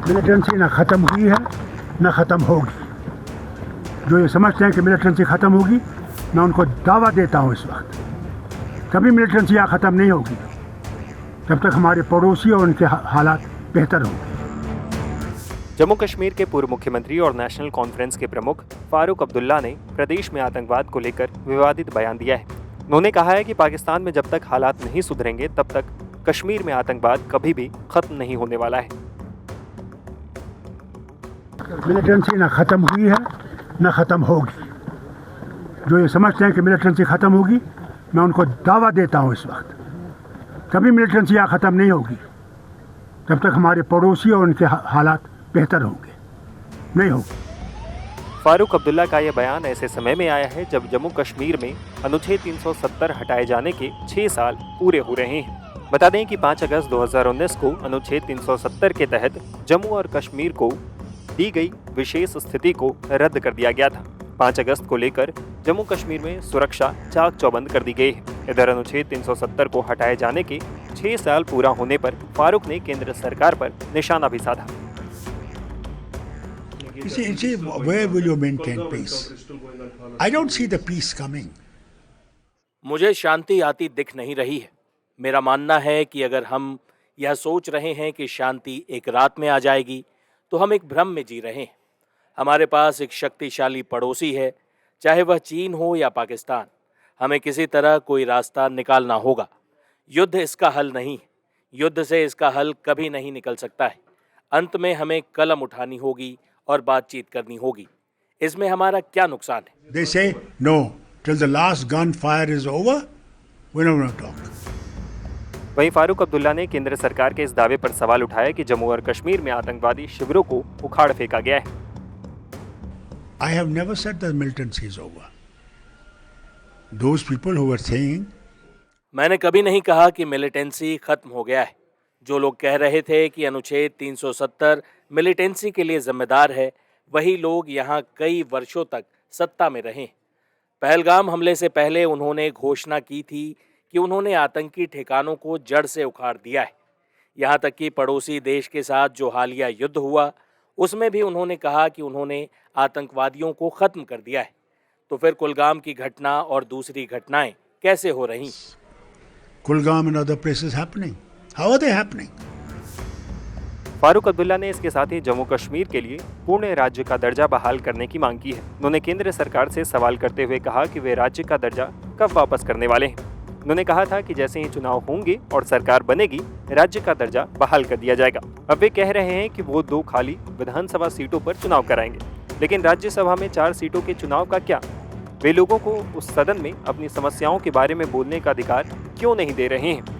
Militancy ना ख़त्म हुई है ना ख़त्म होगी। जो ये समझते हैं कि मिलिटेंसी ख़त्म होगी, मैं उनको दावा देता हूँ इस वक्त कभी मिलिटेंसी यहाँ ख़त्म नहीं होगी जब तक हमारे पड़ोसी और उनके हालात बेहतर होंगे। जम्मू कश्मीर के पूर्व मुख्यमंत्री और नेशनल कॉन्फ्रेंस के प्रमुख फारूक अब्दुल्ला ने प्रदेश में आतंकवाद को लेकर विवादित बयान दिया है। उन्होंने कहा है कि पाकिस्तान में जब तक हालात नहीं सुधरेंगे तब तक कश्मीर में आतंकवाद कभी भी खत्म नहीं होने वाला है। मिलिटेंसी ना ख़त्म हुई है ना ख़त्म होगी। जो ये समझते हैं कि मिलिटेंसी ख़त्म होगी, मैं उनको दावा देता हूँ इस वक्त कभी मिलिटेंसी यहाँ ख़त्म नहीं होगी जब तक हमारे पड़ोसी और उनके हालात बेहतर होंगे, नहीं होगी। फारूक अब्दुल्ला का यह बयान ऐसे समय में आया है जब जम्मू कश्मीर में अनुच्छेद 370 हटाए जाने के 6 साल पूरे हो रहे हैं। बता दें कि 5 अगस्त 2019 को अनुच्छेद 370 के तहत जम्मू और कश्मीर को दी गई विशेष स्थिति को रद्द कर दिया गया था। 5 अगस्त को लेकर जम्मू कश्मीर में सुरक्षा चाक चौबंद कर दी गई है। इधर अनुच्छेद 370 को हटाए जाने के 6 साल पूरा होने पर फारूक ने केंद्र सरकार पर निशाना भी साधा। Where will you maintain peace? I don't see the peace coming. मुझे शांति आती दिख नहीं रही है। मेरा मानना है कि अगर हम यह सोच रहे हैं कि शांति एक रात में आ जाएगी तो हम एक भ्रम में जी रहे हैं। हमारे पास एक शक्तिशाली पड़ोसी है, चाहे वह चीन हो या पाकिस्तान। हमें किसी तरह कोई रास्ता निकालना होगा। युद्ध इसका हल नहीं है। युद्ध से इसका हल कभी नहीं निकल सकता है। अंत में हमें कलम उठानी होगी और बातचीत करनी होगी। इसमें हमारा क्या नुकसान है? They say no till the last gunfire is over, we're not going to talk. वहीं फारूक अब्दुल्ला ने केंद्र सरकार के इस दावे पर सवाल उठाया कि जम्मू और कश्मीर में आतंकवादी शिविरों को उखाड़ फेंका गया है। I have never said that militancy is over. Those people who were saying, मैंने कभी नहीं कहा कि मिलिटेंसी खत्म हो गया है। जो लोग कह रहे थे कि अनुच्छेद 370 मिलिटेंसी के लिए जिम्मेदार है, वही लोग यहाँ कई वर्षों तक सत्ता में रहे। पहलगाम हमले से पहले उन्होंने घोषणा की थी कि उन्होंने आतंकी ठिकानों को जड़ से उखाड़ दिया है। यहाँ तक कि पड़ोसी देश के साथ जो हालिया युद्ध हुआ, उसमें भी उन्होंने कहा कि उन्होंने आतंकवादियों को ख़त्म कर दिया है। तो फिर कुलगाम की घटना और दूसरी घटनाएं कैसे हो रही? Kulgam and other places happening. How are they happening? Farooq Abdullah ने इसके साथ ही जम्मू कश्मीर के लिए पूर्ण राज्य का दर्जा बहाल करने की मांग की है। उन्होंने केंद्र सरकार से सवाल करते हुए कहा कि वे राज्य का दर्जा कब वापस करने वाले हैं। उन्होंने कहा था कि जैसे ही चुनाव होंगे और सरकार बनेगी, राज्य का दर्जा बहाल कर दिया जाएगा। अब वे कह रहे हैं कि वो 2 खाली विधानसभा सीटों पर चुनाव कराएंगे, लेकिन राज्यसभा में 4 सीटों के चुनाव का क्या? वे लोगों को उस सदन में अपनी समस्याओं के बारे में बोलने का अधिकार क्यों नहीं दे रहे हैं?